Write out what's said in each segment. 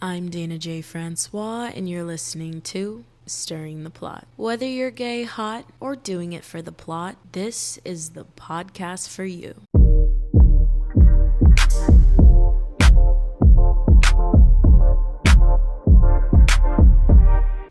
I'm Dana J. Francois, and you're listening to Stirring the Plot. Whether you're gay, hot, or doing it for the plot, this is the podcast for you.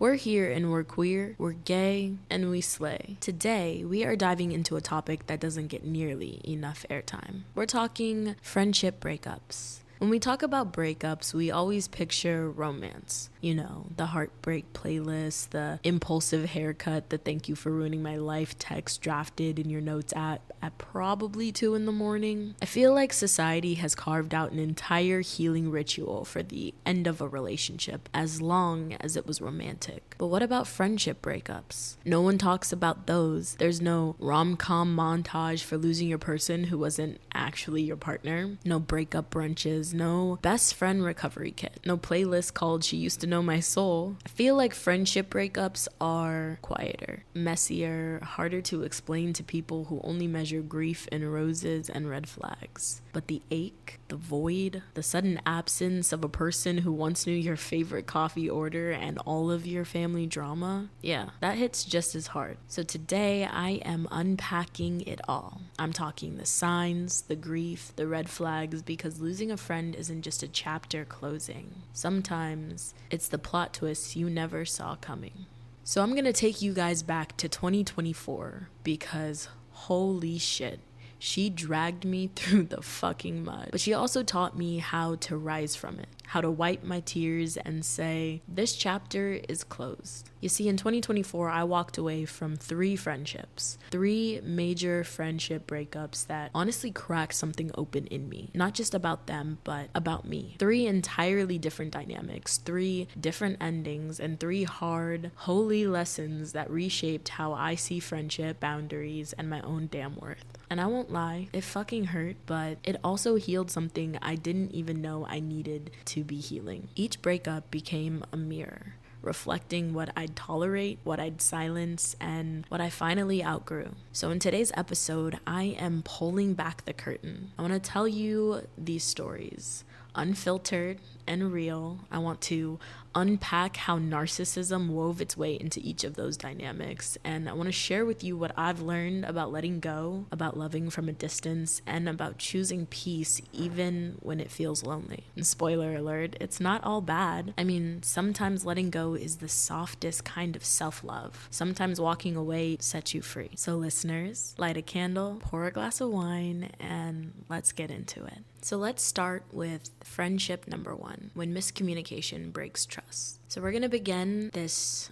We're here and we're queer, we're gay, and we slay. Today, we are diving into a topic that doesn't get nearly enough airtime. We're talking friendship breakups. When we talk about breakups, we always picture romance. You know, the heartbreak playlist, the impulsive haircut, the thank you for ruining my life text drafted in your notes at probably 2 a.m. I feel like society has carved out an entire healing ritual for the end of a relationship, as long as it was romantic. But what about friendship breakups? No one talks about those. There's no rom-com montage for losing your person who wasn't actually your partner. No breakup brunches. No best friend recovery kit. No playlist called She Used to Know My Soul. I feel like friendship breakups are quieter, messier, harder to explain to people who only measure grief in roses and red flags. But the ache, the void, the sudden absence of a person who once knew your favorite coffee order and all of your family drama, yeah, that hits just as hard. So today I am unpacking it all. I'm talking the signs, the grief, the red flags, because losing a friend isn't just a chapter closing. Sometimes it's the plot twist you never saw coming. So I'm gonna take you guys back to 2024 because holy shit, she dragged me through the fucking mud. But she also taught me how to rise from it, how to wipe my tears and say, this chapter is closed. You see, in 2024, I walked away from 3 friendships, 3 major friendship breakups that honestly cracked something open in me. Not just about them, but about me. 3 entirely different dynamics, 3 different endings, and 3 hard, holy lessons that reshaped how I see friendship, boundaries, and my own damn worth. And I won't lie, it fucking hurt, but it also healed something I didn't even know I needed to be healing. Each breakup became a mirror, reflecting what I'd tolerate, what I'd silence, and what I finally outgrew. So in today's episode, I am pulling back the curtain. I want to tell you these stories, unfiltered and real. I want to unpack how narcissism wove its way into each of those dynamics, and I want to share with you what I've learned about letting go, about loving from a distance, and about choosing peace even when it feels lonely. And spoiler alert, it's not all bad. I mean, sometimes letting go is the softest kind of self-love. Sometimes walking away sets you free. So listeners, light a candle, pour a glass of wine, and let's get into it. So let's start with friendship number 1, when miscommunication breaks trust. So we're going to begin this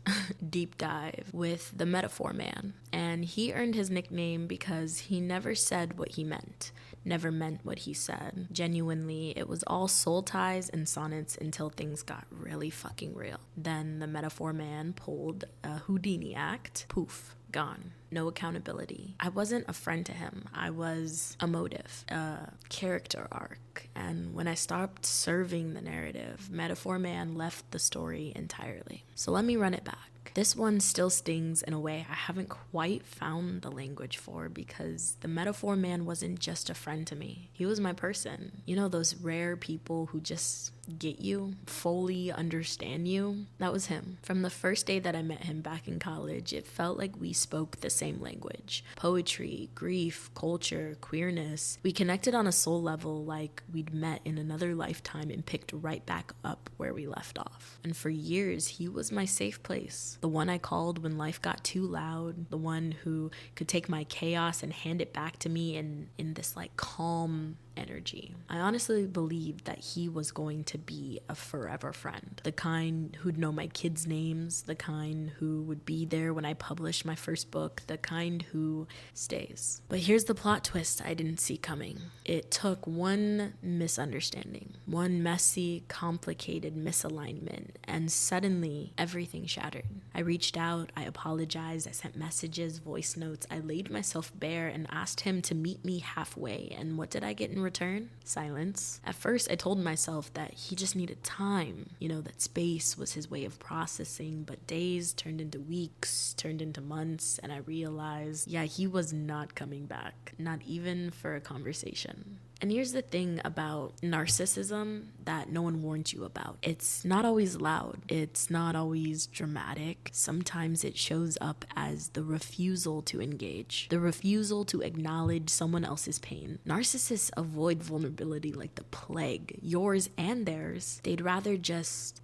deep dive with the metaphor man. And he earned his nickname because he never said what he meant, never meant what he said. Genuinely, it was all soul ties and sonnets until things got really fucking real. Then the metaphor man pulled a Houdini act. Poof. Gone. No accountability. I wasn't a friend to him. I was a motive, a character arc. And when I stopped serving the narrative, Metaphor Man left the story entirely. So let me run it back. This one still stings in a way I haven't quite found the language for, because the metaphor man wasn't just a friend to me. He was my person. You know, those rare people who just get you, fully understand you? That was him. From the first day that I met him back in college, it felt like we spoke the same language. Poetry, grief, culture, queerness. We connected on a soul level like we'd met in another lifetime and picked right back up where we left off. And for years, he was my safe place. The one I called when life got too loud. The one who could take my chaos and hand it back to me in this like calm energy. I honestly believed that he was going to be a forever friend. The kind who'd know my kids' names, the kind who would be there when I published my first book, the kind who stays. But here's the plot twist I didn't see coming. It took one misunderstanding, one messy, complicated misalignment, and suddenly everything shattered. I reached out, I apologized, I sent messages, voice notes, I laid myself bare and asked him to meet me halfway. And what did I get in return? Silence. At first, I told myself that he just needed time, that space was his way of processing, but days turned into weeks, turned into months, and I realized, he was not coming back, not even for a conversation. And here's the thing about narcissism that no one warns you about. It's not always loud. It's not always dramatic. Sometimes it shows up as the refusal to engage, the refusal to acknowledge someone else's pain. Narcissists avoid vulnerability like the plague, yours and theirs. They'd rather just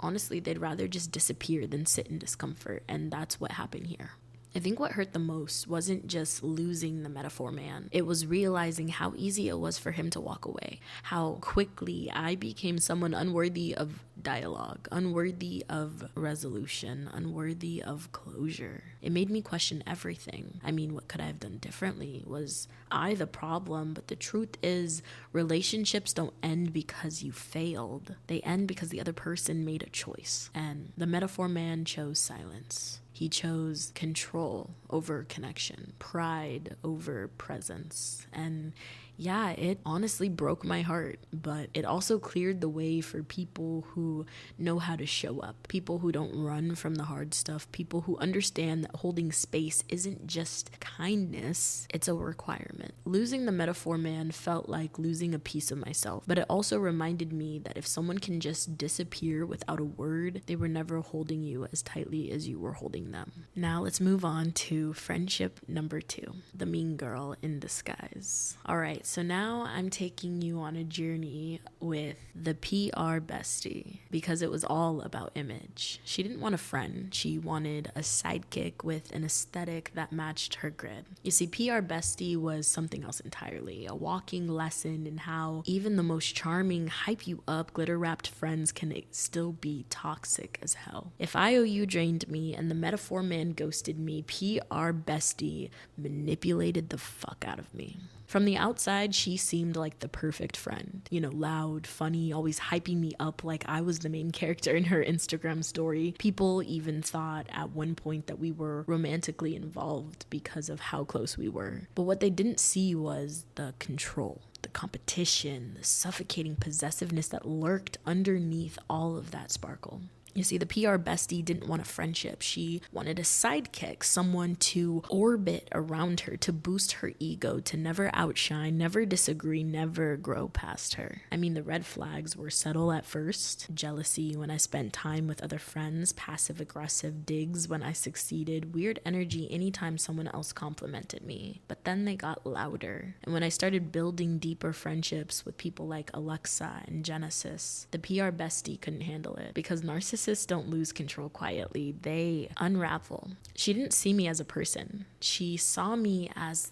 disappear than sit in discomfort. And that's what happened here. I think what hurt the most wasn't just losing the metaphor man. It was realizing how easy it was for him to walk away. How quickly I became someone unworthy of dialogue, unworthy of resolution, unworthy of closure. It made me question everything. I mean, what could I have done differently? Was I the problem? But the truth is, relationships don't end because you failed. They end because the other person made a choice. And the metaphor man chose silence. He chose control over connection, pride over presence. And yeah, it honestly broke my heart, but it also cleared the way for people who know how to show up, people who don't run from the hard stuff, people who understand that holding space isn't just kindness, it's a requirement. Losing the metaphor man felt like losing a piece of myself, but it also reminded me that if someone can just disappear without a word, they were never holding you as tightly as you were holding them. Now let's move on to friendship number 2, the mean girl in disguise. All right. So now I'm taking you on a journey with the PR bestie because it was all about image. She didn't want a friend. She wanted a sidekick with an aesthetic that matched her grid. You see, PR bestie was something else entirely, a walking lesson in how even the most charming, hype you up, glitter-wrapped friends can still be toxic as hell. If IOU drained me and the metaphor man ghosted me, PR bestie manipulated the fuck out of me. From the outside, she seemed like the perfect friend. You know, loud, funny, always hyping me up like I was the main character in her Instagram story. People even thought at one point that we were romantically involved because of how close we were. But what they didn't see was the control, the competition, the suffocating possessiveness that lurked underneath all of that sparkle. You see, the PR bestie didn't want a friendship. She wanted a sidekick, someone to orbit around her, to boost her ego, to never outshine, never disagree, never grow past her. I mean, the red flags were subtle at first. Jealousy when I spent time with other friends, passive-aggressive digs when I succeeded, weird energy anytime someone else complimented me. But then they got louder. And when I started building deeper friendships with people like Alexa and Genesis, the PR bestie couldn't handle it because narcissists don't lose control quietly. They unravel. She didn't see me as a person. She saw me as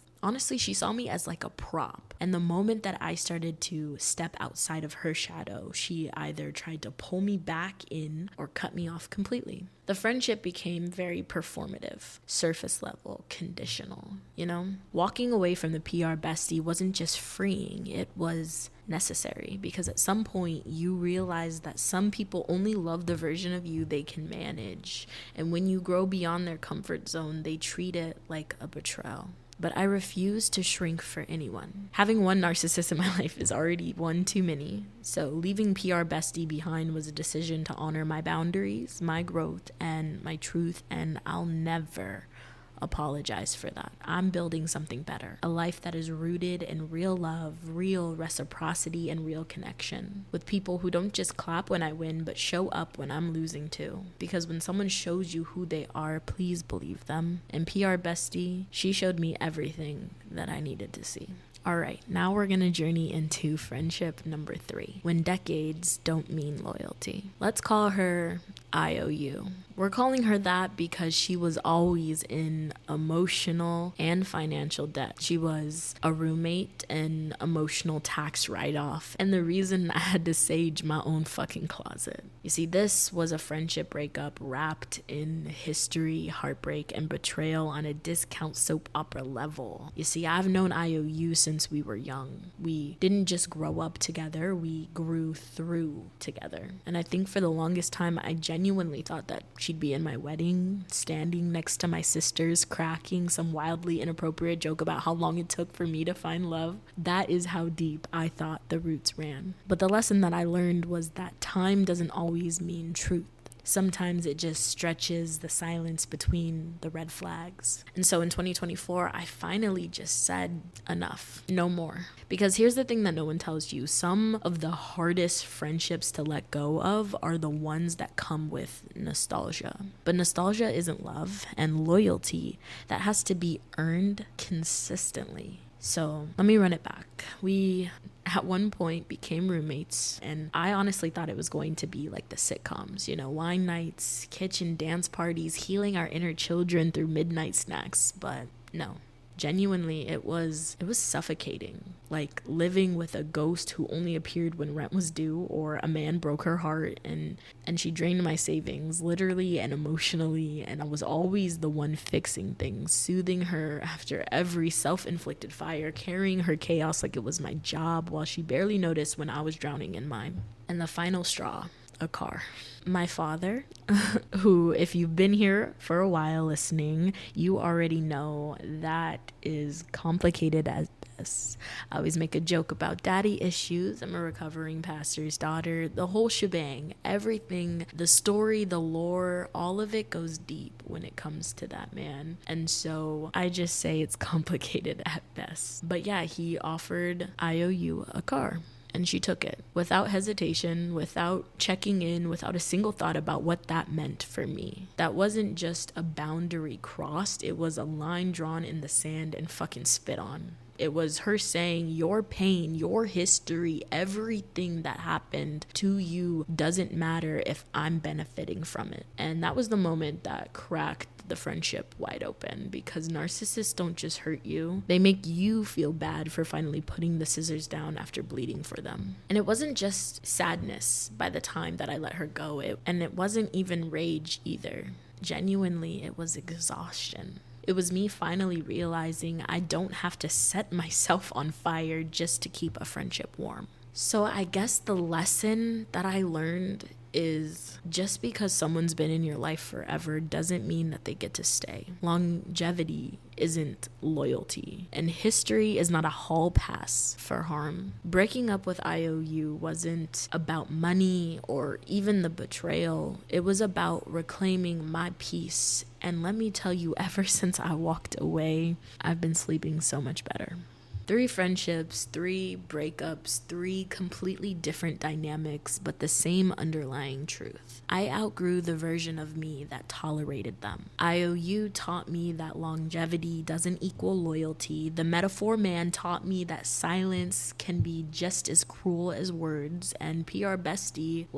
like a prop. And the moment that I started to step outside of her shadow, she either tried to pull me back in or cut me off completely. The friendship became very performative, surface level, conditional, you know? Walking away from the PR bestie wasn't just freeing, it was necessary, because at some point you realize that some people only love the version of you they can manage. And when you grow beyond their comfort zone, they treat it like a betrayal. But I refuse to shrink for anyone. Having one narcissist in my life is already one too many. So leaving PR bestie behind was a decision to honor my boundaries, my growth, and my truth, and I'll never apologize for that. I'm building something better, a life that is rooted in real love, real reciprocity, and real connection with people who don't just clap when I win, but show up when I'm losing too. Because when someone shows you who they are, please believe them. And PR bestie, she showed me everything that I needed to see. All right, now we're gonna journey into friendship number 3, when decades don't mean loyalty. Let's call her IOU. We're calling her that because she was always in emotional and financial debt. She was a roommate, an emotional tax write-off, and the reason I had to sage my own fucking closet. You see, this was a friendship breakup wrapped in history, heartbreak, and betrayal on a discount soap opera level. You see, I've known IOU since we were young. We didn't just grow up together, we grew through together. And I think for the longest time, I genuinely thought that she'd be in my wedding, standing next to my sisters, cracking some wildly inappropriate joke about how long it took for me to find love. That is how deep I thought the roots ran. But the lesson that I learned was that time doesn't always mean truth. sometimes it just stretches the silence between the red flags. And so in 2024, I finally just said enough, no more. Because here's the thing that no one tells you. Some of the hardest friendships to let go of are the ones that come with nostalgia. But nostalgia isn't love, and loyalty, that has to be earned consistently. So let me run it back. We at one point became roommates, and I honestly thought it was going to be like the sitcoms, wine nights, kitchen dance parties, healing our inner children through midnight snacks. But no. Genuinely, it was suffocating, like living with a ghost who only appeared when rent was due, or a man broke her heart and she drained my savings, literally and emotionally, and I was always the one fixing things, soothing her after every self-inflicted fire, carrying her chaos like it was my job, while she barely noticed when I was drowning in mine. And the final straw, a car. My father, who, if you've been here for a while listening, you already know that is complicated as this. I always make a joke about daddy issues. I'm a recovering pastor's daughter. The whole shebang, everything, the story, the lore, all of it goes deep when it comes to that man. And so I just say it's complicated at best. But yeah, he offered IOU a car. And she took it without hesitation, without checking in, without a single thought about what that meant for me. That wasn't just a boundary crossed, it was a line drawn in the sand and fucking spit on. It was her saying, your pain, your history, everything that happened to you doesn't matter if I'm benefiting from it. And that was the moment that cracked the friendship wide open, because narcissists don't just hurt you, they make you feel bad for finally putting the scissors down after bleeding for them. And it wasn't just sadness by the time that I let her go, and it wasn't even rage either. Genuinely, it was exhaustion. It was me finally realizing I don't have to set myself on fire just to keep a friendship warm. So I guess the lesson that I learned is just because someone's been in your life forever doesn't mean that they get to stay. Longevity isn't loyalty, and history is not a hall pass for harm. Breaking up with IOU wasn't about money or even the betrayal. It was about reclaiming my peace. And let me tell you, ever since I walked away, I've been sleeping so much better. 3 friendships, 3 breakups, 3 completely different dynamics, but the same underlying truth. I outgrew the version of me that tolerated them. IOU taught me that longevity doesn't equal loyalty. The metaphor man taught me that silence can be just as cruel as words. And PR Bestie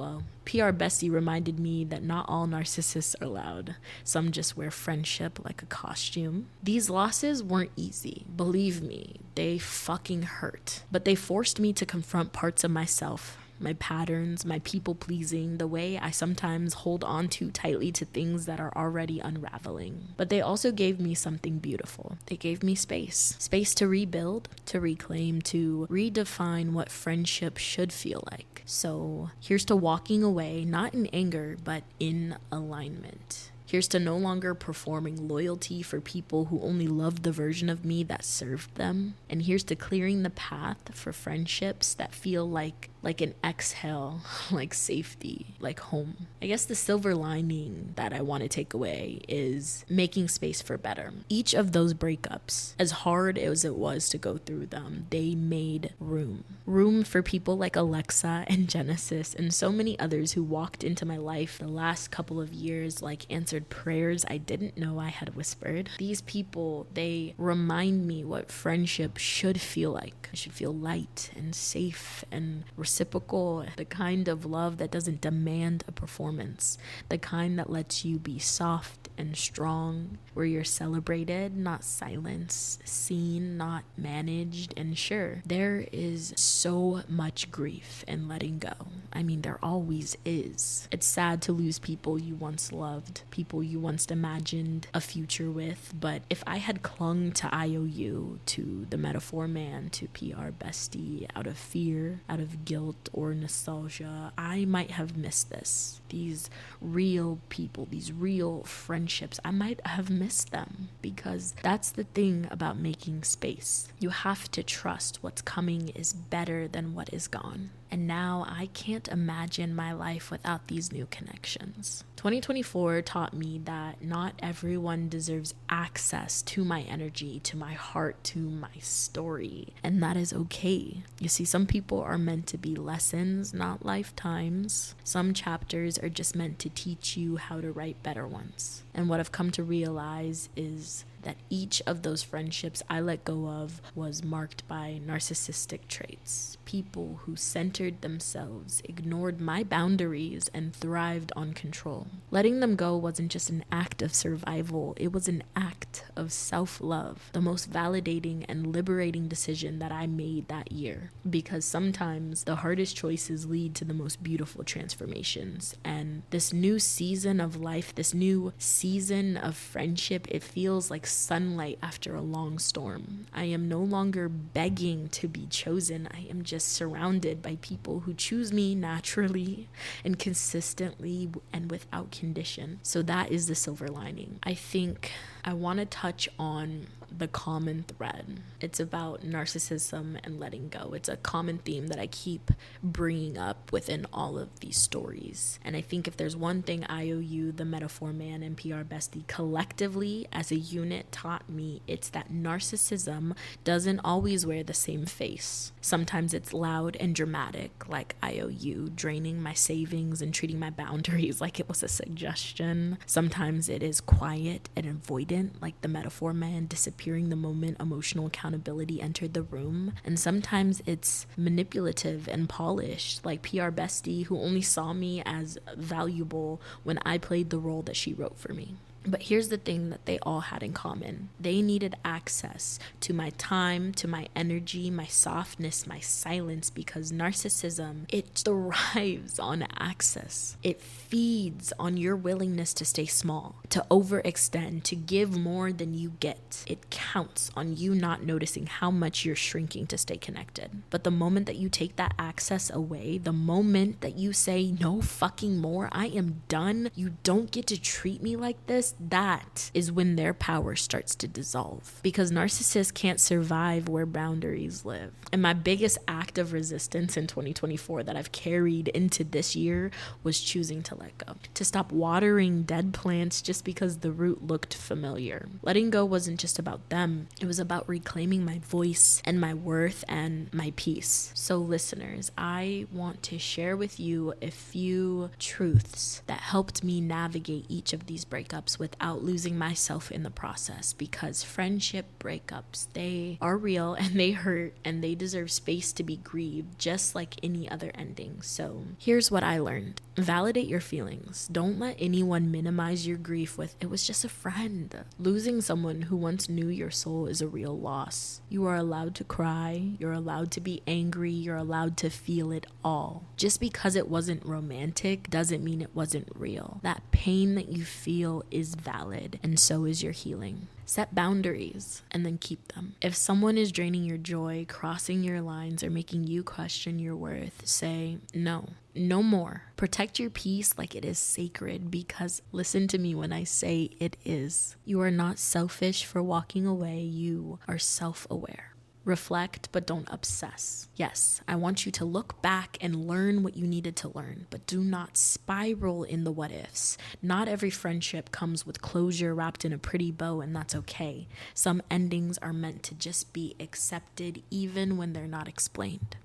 reminded me that not all narcissists are loud. Some just wear friendship like a costume. These losses weren't easy. Believe me, they fucking hurt. But they forced me to confront parts of myself, my patterns, my people pleasing, the way I sometimes hold on too tightly to things that are already unraveling. But they also gave me something beautiful. They gave me space. Space to rebuild, to reclaim, to redefine what friendship should feel like. So here's to walking away, not in anger, but in alignment. Here's to no longer performing loyalty for people who only loved the version of me that served them. And here's to clearing the path for friendships that feel like an exhale, like safety, like home. I guess the silver lining that I want to take away is making space for better. Each of those breakups, as hard as it was to go through them, they made room. Room for people like Alexa and Genesis and so many others who walked into my life the last couple of years like answered prayers I didn't know I had whispered. These people, they remind me what friendship should feel like. It should feel light and safe and reciprocal, the kind of love that doesn't demand a performance, the kind that lets you be soft and strong, where you're celebrated, not silenced, seen, not managed. And sure, there is so much grief in letting go. I mean, there always is. It's sad to lose people you once loved, people you once imagined a future with, but if I had clung to IOU, to the metaphor man, to PR Bestie, out of fear, out of guilt or nostalgia, I might have missed this. These real people, these real friendships, I might have missed them, because that's the thing about making space. You have to trust what's coming is better than what is gone. And now I can't imagine my life without these new connections. 2024 taught me that not everyone deserves access to my energy, to my heart, to my story, and that is okay. You see, some people are meant to be lessons, not lifetimes. Some chapters are just meant to teach you how to write better ones. And what I've come to realize is that each of those friendships I let go of was marked by narcissistic traits. People who centered themselves, ignored my boundaries, and thrived on control. Letting them go wasn't just an act of survival, it was an act of self-love. The most validating and liberating decision that I made that year. Because sometimes the hardest choices lead to the most beautiful transformations. And this new season of life, this new season of friendship, it feels like sunlight after a long storm. I am no longer begging to be chosen. I am just surrounded by people who choose me naturally and consistently and without condition. So that is the silver lining. I think I want to touch on the common thread. It's about narcissism and letting go. It's a common theme that I keep bringing up within all of these stories. And I think if there's one thing IOU, the Metaphor Man, and PR Bestie collectively as a unit taught me, it's that narcissism doesn't always wear the same face. Sometimes it's loud and dramatic, like IOU, draining my savings and treating my boundaries like it was a suggestion. Sometimes it is quiet and avoidant, like the Metaphor Man, disappearing the moment emotional accountability entered the room. And sometimes it's manipulative and polished, like PR Bestie, who only saw me as valuable when I played the role that she wrote for me. But here's the thing that they all had in common. They needed access to my time, to my energy, my softness, my silence, because narcissism, it thrives on access. It feeds on your willingness to stay small, to overextend, to give more than you get. It counts on you not noticing how much you're shrinking to stay connected. But the moment that you take that access away, the moment that you say, no fucking more, I am done, you don't get to treat me like this, that is when their power starts to dissolve, because narcissists can't survive where boundaries live. And my biggest act of resistance in 2024 that I've carried into this year was choosing to let go, to stop watering dead plants just because the root looked familiar. Letting go wasn't just about them, it was about reclaiming my voice and my worth and my peace. So listeners, I want to share with you a few truths that helped me navigate each of these breakups without losing myself in the process, because friendship breakups, they are real and they hurt and they deserve space to be grieved just like any other ending. So here's what I learned. Validate your feelings. Don't let anyone minimize your grief with, it was just a friend. Losing someone who once knew your soul is a real loss. You are allowed to cry, you're allowed to be angry, you're allowed to feel it all. Just because it wasn't romantic doesn't mean it wasn't real. That pain that you feel is valid, and so is your healing. Set boundaries and then keep them. If someone is draining your joy, crossing your lines, or making you question your worth, say no. No more. Protect your peace like it is sacred, because listen to me when I say it is. You are not selfish for walking away. You are self-aware. Reflect, but don't obsess. Yes, I want you to look back and learn what you needed to learn, but do not spiral in the what ifs. Not every friendship comes with closure wrapped in a pretty bow, and that's okay. Some endings are meant to just be accepted even when they're not explained.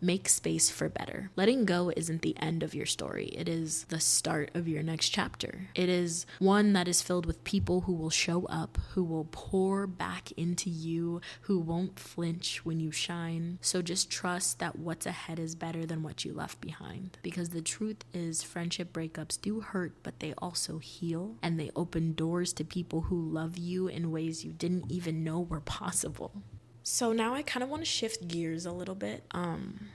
Make space for better. Letting go isn't the end of your story. It is the start of your next chapter. It is one that is filled with people who will show up, who will pour back into you, who won't flinch when you shine. So just trust that what's ahead is better than what you left behind. Because the truth is, friendship breakups do hurt, but they also heal, and they open doors to people who love you in ways you didn't even know were possible. So now I kind of want to shift gears a little bit.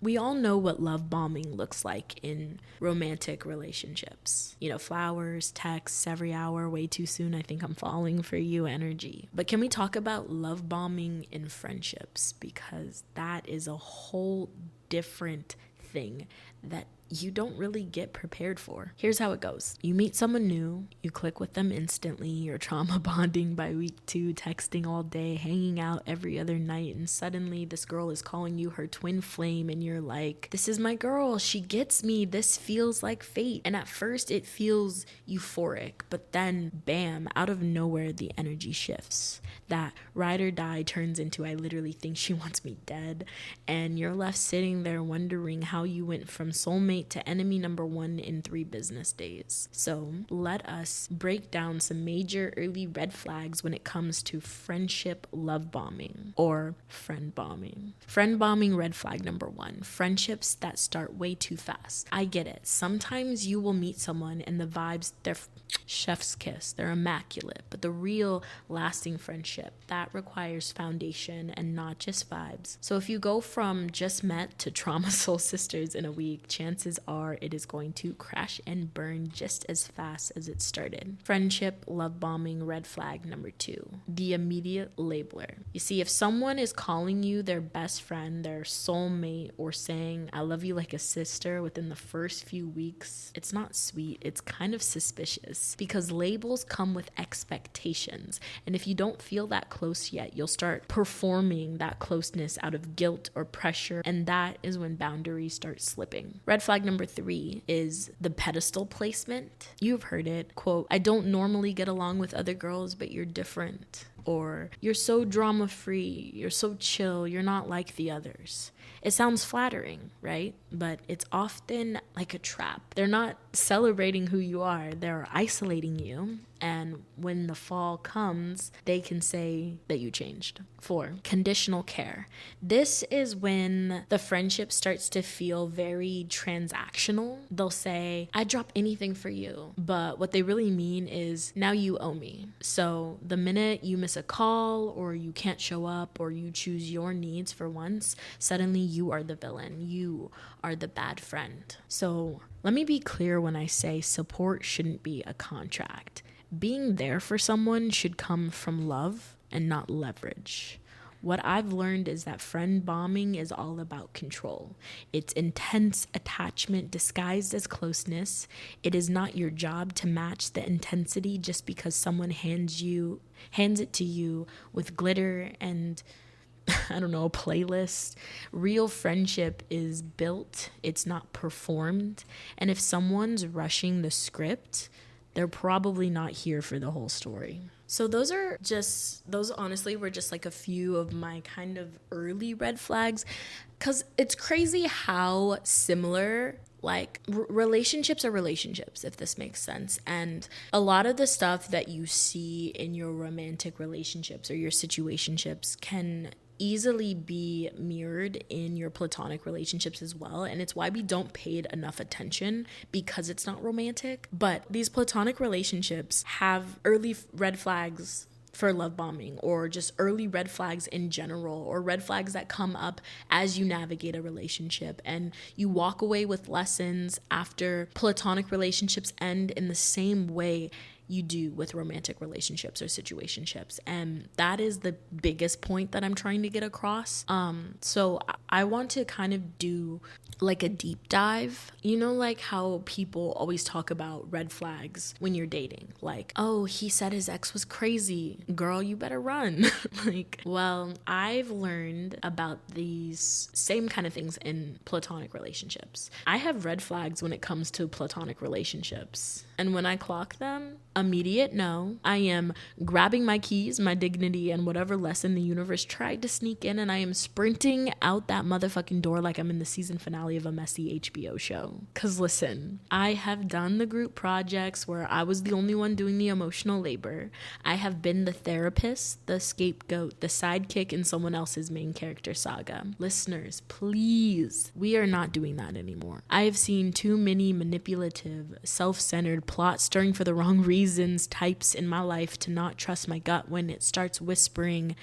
We all know what love bombing looks like in romantic relationships. You know, flowers, texts every hour, way too soon, I think I'm falling for you energy. But can we talk about love bombing in friendships? Because that is a whole different thing that you don't really get prepared for. Here's how it goes. You meet someone new, you click with them instantly, you're trauma bonding by week 2, texting all day, hanging out every other night, and suddenly this girl is calling you her twin flame and you're like, this is my girl, she gets me, this feels like fate. And at first it feels euphoric, but then bam, out of nowhere the energy shifts. That ride or die turns into I literally think she wants me dead, and you're left sitting there wondering how you went from soulmate to enemy number 1 in 3 business days. So let us break down some major early red flags when it comes to friendship love bombing or friend bombing. Friend bombing red flag number 1, friendships that start way too fast. I get it. Sometimes you will meet someone and the vibes, they're chef's kiss, they're immaculate, but the real lasting friendship, that requires foundation and not just vibes. So if you go from just met to trauma soul sisters in a week, chances are it is going to crash and burn just as fast as it started. Friendship love bombing red flag number 2, the immediate labeler. You see, if someone is calling you their best friend, their soulmate, or saying I love you like a sister within the first few weeks, it's not sweet, it's kind of suspicious, because labels come with expectations, and if you don't feel that close yet, you'll start performing that closeness out of guilt or pressure, and that is when boundaries start slipping. Red flag number 3 is the pedestal placement. You've heard it, quote, I don't normally get along with other girls, but you're different. Or you're so drama free, you're so chill, you're not like the others. It sounds flattering, right? But it's often like a trap. They're not celebrating who you are, they're isolating you. And when the fall comes, they can say that you changed. 4, conditional care. This is when the friendship starts to feel very transactional. They'll say, I'd drop anything for you. But what they really mean is, now you owe me. So the minute you miss a call or you can't show up or you choose your needs for once, suddenly you are the villain. You are the bad friend. So let me be clear when I say support shouldn't be a contract. Being there for someone should come from love and not leverage. What I've learned is that friend bombing is all about control. It's intense attachment disguised as closeness. It is not your job to match the intensity just because someone hands it to you with glitter and I don't know, a playlist. Real friendship is built, it's not performed. And if someone's rushing the script, they're probably not here for the whole story. So those honestly were just like a few of my kind of early red flags, because it's crazy how similar relationships are relationships, if this makes sense. And a lot of the stuff that you see in your romantic relationships or your situationships can easily be mirrored in your platonic relationships as well. And it's why we don't pay enough attention, because it's not romantic. But these platonic relationships have early red flags for love bombing, or just early red flags in general, or red flags that come up as you navigate a relationship, and you walk away with lessons after platonic relationships end in the same way you do with romantic relationships or situationships. And that is the biggest point that I'm trying to get across. So I want to kind of do like a deep dive. You know, like how people always talk about red flags when you're dating, like, oh, he said his ex was crazy, girl, you better run. Well, I've learned about these same kind of things in platonic relationships. I have red flags when it comes to platonic relationships, and when I clock them, immediate no. I am grabbing my keys, my dignity, and whatever lesson the universe tried to sneak in, and I am sprinting out that motherfucking door like I'm in the season finale of a messy HBO show. Cause listen, I have done the group projects where I was the only one doing the emotional labor. I have been the therapist, the scapegoat, the sidekick in someone else's main character saga. Listeners, please, we are not doing that anymore. I have seen too many manipulative, self-centered, plot stirring for the wrong reasons types in my life to not trust my gut when it starts whispering,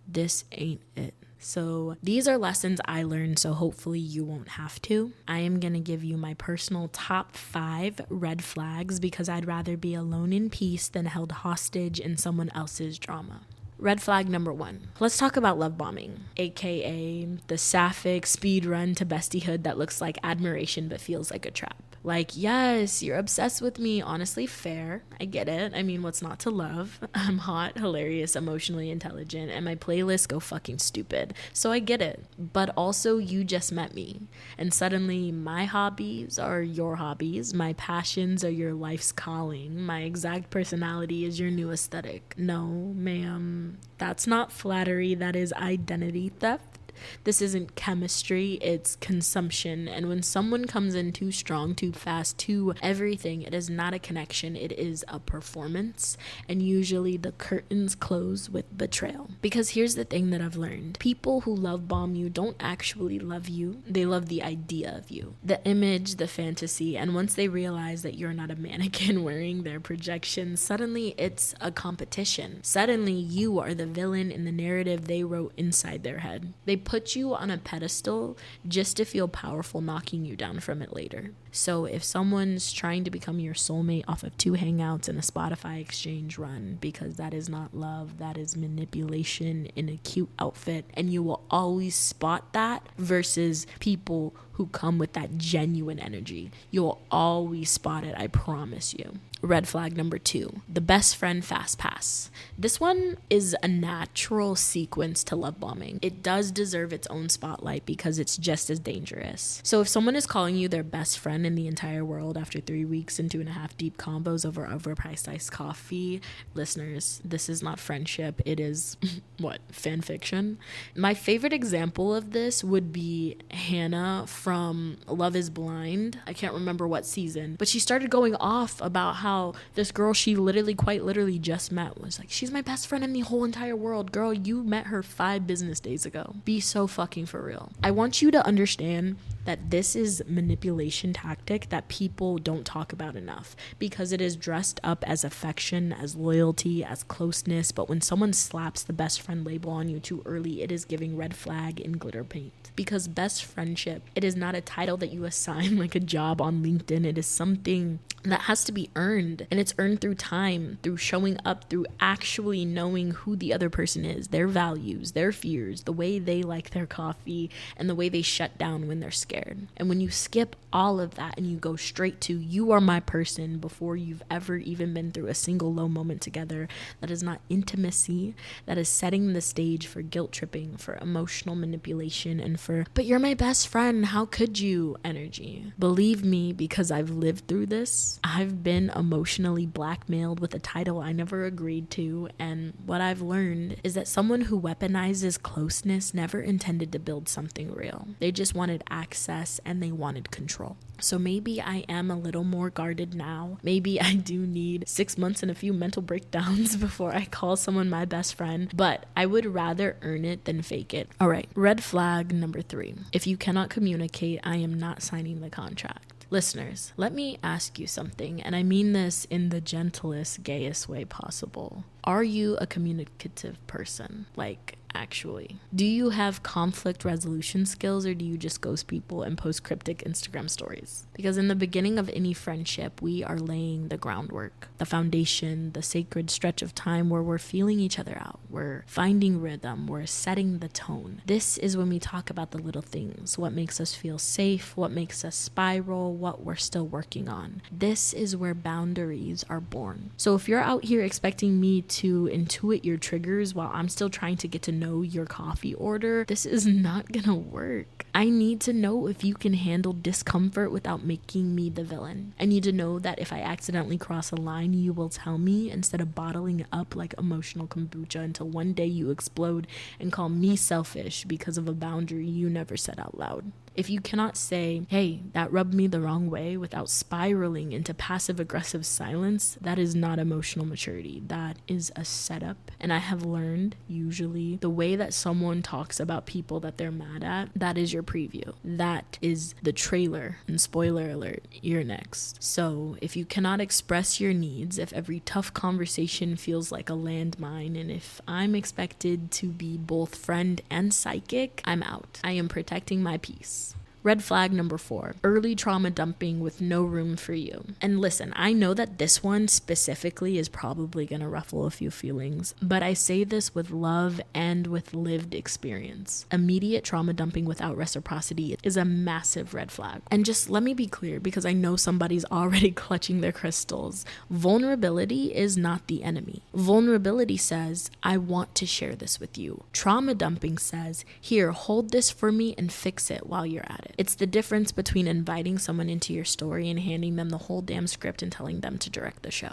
this ain't it. So these are lessons I learned, so hopefully you won't have to. I am going to give you my personal top 5 red flags because I'd rather be alone in peace than held hostage in someone else's drama. Red flag number 1. Let's talk about love bombing, aka the sapphic speed run to bestiehood that looks like admiration but feels like a trap. Like, yes, you're obsessed with me. Honestly, fair. I get it. I mean, what's not to love? I'm hot, hilarious, emotionally intelligent, and my playlists go fucking stupid. So I get it. But also, you just met me. And suddenly, my hobbies are your hobbies. My passions are your life's calling. My exact personality is your new aesthetic. No, ma'am. That's not flattery. That is identity theft. This isn't chemistry, it's consumption. And when someone comes in too strong, too fast, too everything, it is not a connection, it is a performance. And usually the curtains close with betrayal. Because here's the thing that I've learned. People who love bomb you don't actually love you. They love the idea of you, the image, the fantasy. And once they realize that you're not a mannequin wearing their projection, suddenly it's a competition. Suddenly you are the villain in the narrative they wrote inside their head. They put you on a pedestal just to feel powerful, knocking you down from it later. So if someone's trying to become your soulmate off of 2 hangouts and a Spotify exchange, run, because that is not love, that is manipulation in a cute outfit, and you will always spot that versus people who come with that genuine energy. You'll always spot it, I promise you. Red flag number 2, the best friend fast pass. This one is a natural sequence to love bombing. It does deserve its own spotlight because it's just as dangerous. So if someone is calling you their best friend in the entire world after 3 weeks and 2.5 deep combos over overpriced iced coffee, listeners, this is not friendship. It is what? Fan fiction? My favorite example of this would be Hannah from Love is Blind. I can't remember what season, but she started going off about how this girl she quite literally just met was like, she's my best friend in the whole entire world. Girl, you met her 5 business days ago. Be so fucking for real. I want you to understand that this is manipulation tactic that people don't talk about enough because it is dressed up as affection, as loyalty, as closeness. But when someone slaps the best friend label on you too early, it is giving red flag in glitter paint. Because best friendship, it is not a title that you assign like a job on LinkedIn. It is something that has to be earned, and it's earned through time, through showing up, through actually knowing who the other person is, their values, their fears, the way they like their coffee, and the way they shut down when they're scared. And when you skip all of that and you go straight to you are my person before you've ever even been through a single low moment together, that is not intimacy. That is setting the stage for guilt tripping, for emotional manipulation, and for but you're my best friend, how could you energy. Believe me, because I've lived through this. I've been emotionally blackmailed with a title I never agreed to, and what I've learned is that someone who weaponizes closeness never intended to build something real. They just wanted access and they wanted control. So maybe I am a little more guarded now. Maybe I do need 6 months and a few mental breakdowns before I call someone my best friend, but I would rather earn it than fake it. All right, red flag number 3. If you cannot communicate, I am not signing the contract. Listeners, let me ask you something, and I mean this in the gentlest, gayest way possible. Are you a communicative person? Like, actually. Do you have conflict resolution skills, or do you just ghost people and post cryptic Instagram stories? Because in the beginning of any friendship, we are laying the groundwork, the foundation, the sacred stretch of time where we're feeling each other out. We're finding rhythm. We're setting the tone. This is when we talk about the little things, what makes us feel safe, what makes us spiral, what we're still working on. This is where boundaries are born. So if you're out here expecting me to intuit your triggers while I'm still trying to get to know your coffee order, this is not gonna work. I need to know if you can handle discomfort without making me the villain. I need to know that if I accidentally cross a line, you will tell me instead of bottling it up like emotional kombucha until one day you explode and call me selfish because of a boundary you never said out loud. If you cannot say, hey, that rubbed me the wrong way without spiraling into passive-aggressive silence, that is not emotional maturity. That is a setup. And I have learned, usually, the way that someone talks about people that they're mad at, that is your preview. That is the trailer. And spoiler alert, you're next. So if you cannot express your needs, if every tough conversation feels like a landmine, and if I'm expected to be both friend and psychic, I'm out. I am protecting my peace. Red flag number 4, early trauma dumping with no room for you. And listen, I know that this one specifically is probably going to ruffle a few feelings, but I say this with love and with lived experience. Immediate trauma dumping without reciprocity is a massive red flag. And just let me be clear, because I know somebody's already clutching their crystals. Vulnerability is not the enemy. Vulnerability says, I want to share this with you. Trauma dumping says, here, hold this for me and fix it while you're at it. It's the difference between inviting someone into your story and handing them the whole damn script and telling them to direct the show.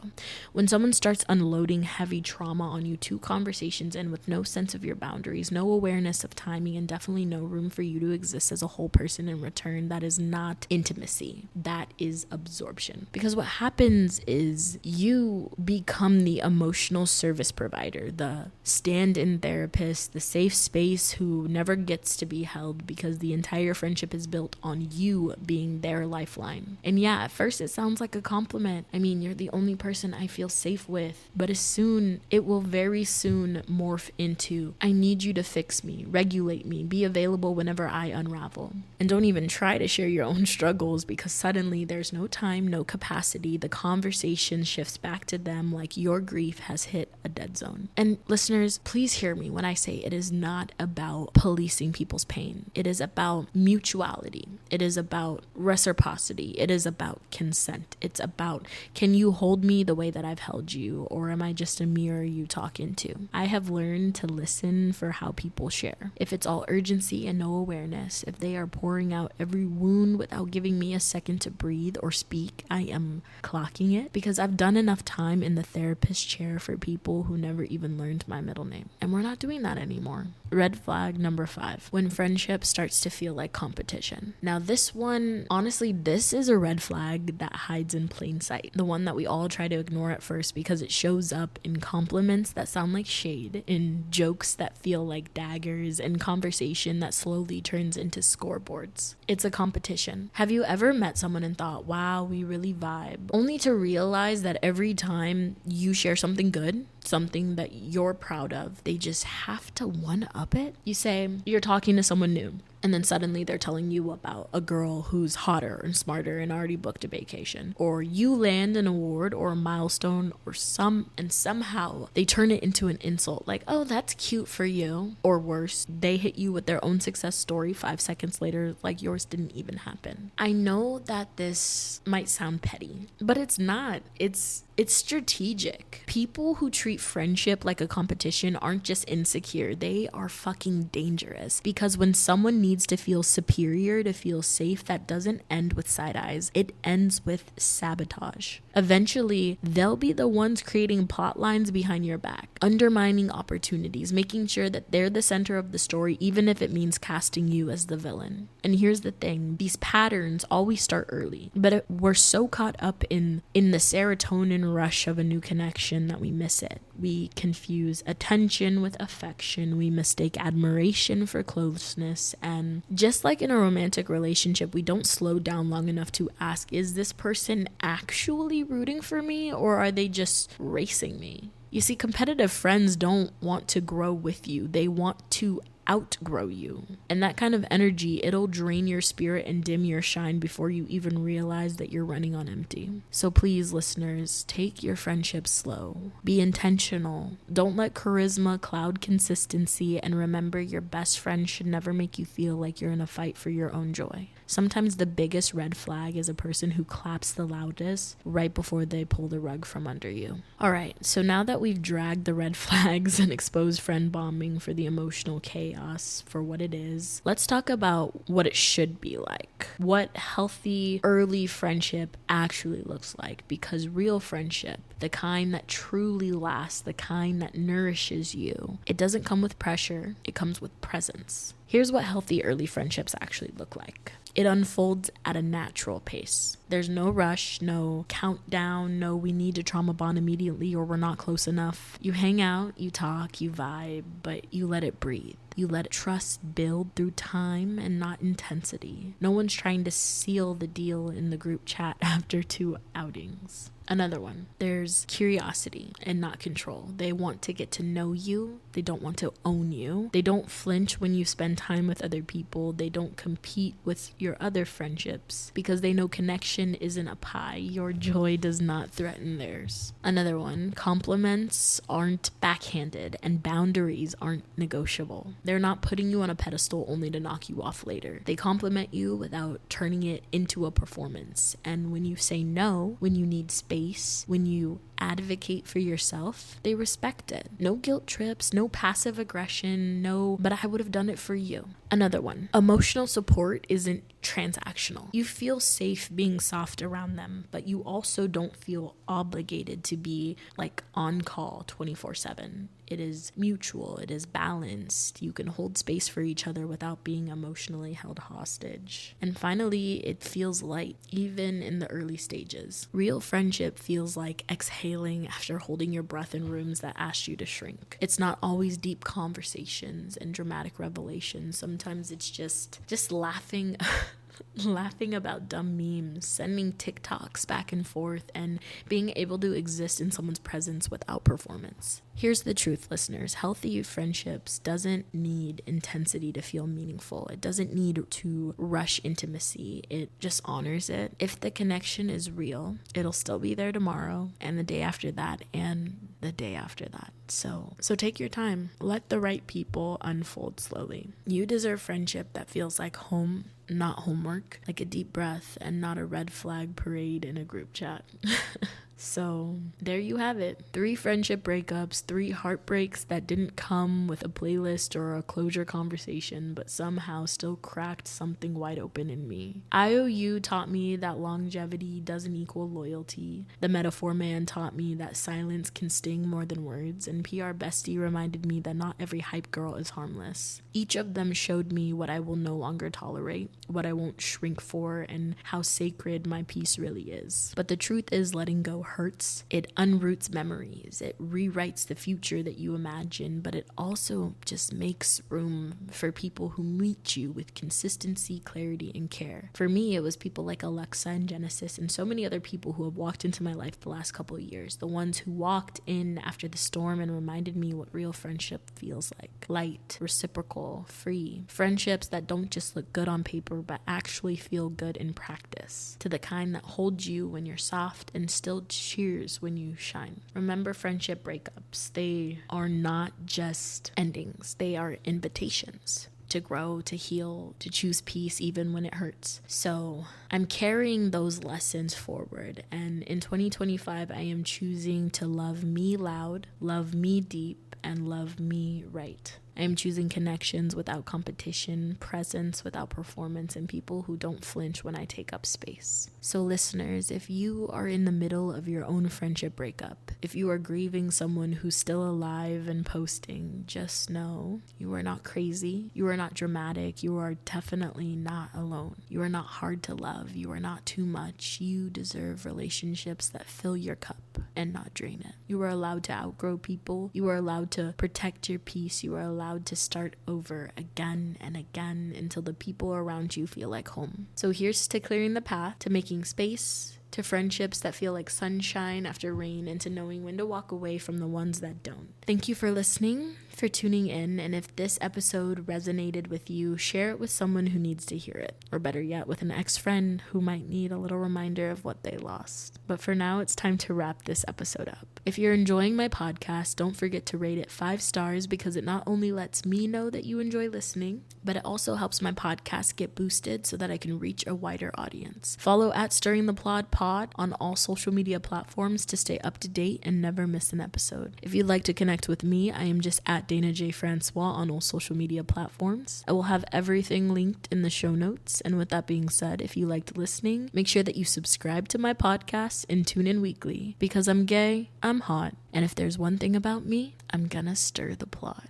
When someone starts unloading heavy trauma on you 2 conversations in with no sense of your boundaries, no awareness of timing, and definitely no room for you to exist as a whole person in return, that is not intimacy. That is absorption. Because what happens is you become the emotional service provider, the stand-in therapist, the safe space who never gets to be held because the entire friendship is built on you being their lifeline. And yeah, at first it sounds like a compliment. I mean, you're the only person I feel safe with. But it will very soon morph into, I need you to fix me, regulate me, be available whenever I unravel. And don't even try to share your own struggles, because suddenly there's no time, no capacity. The conversation shifts back to them like your grief has hit a dead zone. And listeners, please hear me when I say it is not about policing people's pain. It is about mutuality. It is about reciprocity. It is about consent. It's about, can you hold me the way that I've held you, or am I just a mirror you talk into? I have learned to listen for how people share. If it's all urgency and no awareness, if they are pouring out every wound without giving me a second to breathe or speak, I am clocking it, because I've done enough time in the therapist chair for people who never even learned my middle name. And we're not doing that anymore. Red flag number 5, when friendship starts to feel like competition. Now this one, honestly, this is a red flag that hides in plain sight. The one that we all try to ignore at first because it shows up in compliments that sound like shade, in jokes that feel like daggers, in conversation that slowly turns into scoreboards. It's a competition. Have you ever met someone and thought, wow, we really vibe, only to realize that every time you share something good, something that you're proud of, they just have to one-up it? You say you're talking to someone new, and then suddenly they're telling you about a girl who's hotter and smarter and already booked a vacation. Or you land an award or a milestone or somehow they turn it into an insult, like, oh, that's cute for you. Or worse, they hit you with their own success story 5 seconds later, like yours didn't even happen. I know that this might sound petty, but it's not. It's strategic. People who treat friendship like a competition aren't just insecure, they are fucking dangerous. Because when someone needs to feel superior to feel safe, that doesn't end with side eyes, it ends with sabotage. Eventually, they'll be the ones creating plot lines behind your back, undermining opportunities, making sure that they're the center of the story, even if it means casting you as the villain. And here's the thing, these patterns always start early, but we're so caught up in the serotonin rush of a new connection that we miss it. We confuse attention with affection. We mistake admiration for closeness. And just like in a romantic relationship, we don't slow down long enough to ask, is this person actually rooting for me, or are they just racing me? You see, competitive friends don't want to grow with you. They want to outgrow you. And that kind of energy, it'll drain your spirit and dim your shine before you even realize that you're running on empty. So please, listeners, take your friendship slow. Be intentional. Don't let charisma cloud consistency, and remember, your best friend should never make you feel like you're in a fight for your own joy. Sometimes the biggest red flag is a person who claps the loudest right before they pull the rug from under you. All right, so now that we've dragged the red flags and exposed friend bombing for the emotional chaos for what it is, let's talk about what it should be like. What healthy early friendship actually looks like, because real friendship, the kind that truly lasts, the kind that nourishes you, it doesn't come with pressure, it comes with presence. Here's what healthy early friendships actually look like. It unfolds at a natural pace. There's no rush, no countdown, no we need to trauma bond immediately or we're not close enough. You hang out, you talk, you vibe, but you let it breathe. You let trust build through time and not intensity. No one's trying to seal the deal in the group chat after 2 outings. Another one, there's curiosity and not control. They want to get to know you, They don't want to own you. They don't flinch when you spend time with other people. They don't compete with your other friendships because they know connection isn't a pie. Your joy does not threaten theirs. Another one, compliments aren't backhanded and boundaries aren't negotiable. They're not putting you on a pedestal only to knock you off later. They compliment you without turning it into a performance. And when you say no, when you need space, when you advocate for yourself, they respect it. No guilt trips, no passive aggression, no, but I would have done it for you. Another one, emotional support isn't transactional. You feel safe being soft around them, but you also don't feel obligated to be like on call 24/7. It is mutual, it is balanced. You can hold space for each other without being emotionally held hostage. And finally, it feels light, even in the early stages. Real friendship feels like exhaling after holding your breath in rooms that asked you to shrink. It's not always deep conversations and dramatic revelations. Sometimes it's just laughing laughing about dumb memes, sending TikToks back and forth, and being able to exist in someone's presence without performance. Here's the truth, listeners. Healthy friendships doesn't need intensity to feel meaningful. It doesn't need to rush intimacy. It just honors it. If the connection is real, it'll still be there tomorrow and the day after that and the day after that. So take your time. Let the right people unfold slowly. You deserve friendship that feels like home, not homework, like a deep breath and not a red flag parade in a group chat. So there you have it. 3 friendship breakups, 3 heartbreaks that didn't come with a playlist or a closure conversation, but somehow still cracked something wide open in me. IOU taught me that longevity doesn't equal loyalty. The Metaphor Man taught me that silence can sting more than words, and PR Bestie reminded me that not every hype girl is harmless. Each of them showed me what I will no longer tolerate, what I won't shrink for, and how sacred my peace really is. But the truth is, letting go hurts. It unroots memories. It rewrites the future that you imagine, but it also just makes room for people who meet you with consistency, clarity, and care. For me, it was people like Alexa and Genesis and so many other people who have walked into my life the last couple of years. The ones who walked in after the storm and reminded me what real friendship feels like. Light, reciprocal, free. Friendships that don't just look good on paper, but actually feel good in practice. To the kind that holds you when you're soft and still cheers when you shine. Remember, friendship breakups, they are not just endings, they are invitations to grow, to heal, to choose peace even when it hurts. So I'm carrying those lessons forward, and in 2025 I am choosing to love me loud, love me deep, and love me right. I am choosing connections without competition, presence without performance, and people who don't flinch when I take up space. So listeners, if you are in the middle of your own friendship breakup, if you are grieving someone who's still alive and posting, just know you are not crazy, you are not dramatic, you are definitely not alone. You are not hard to love, you are not too much. You deserve relationships that fill your cup and not drain it. You are allowed to outgrow people, you are allowed to protect your peace, you are allowed to start over again and again until the people around you feel like home. So here's to clearing the path, to making space, to friendships that feel like sunshine after rain, and to knowing when to walk away from the ones that don't. Thank you for listening, for tuning in, and if this episode resonated with you, share it with someone who needs to hear it, or better yet, with an ex-friend who might need a little reminder of what they lost. But for now, it's time to wrap this episode up. If you're enjoying my podcast, don't forget to rate it 5 stars, because it not only lets me know that you enjoy listening, but it also helps my podcast get boosted so that I can reach a wider audience. Follow at Stirring the Plot Pod on all social media platforms to stay up to date and never miss an episode. If you'd like to connect with me, I am just at Dana J. Francois on all social media platforms. I will have everything linked in the show notes. And with that being said, if you liked listening, make sure that you subscribe to my podcast and tune in weekly, because I'm gay, I'm hot, and if there's one thing about me, I'm gonna stir the plot.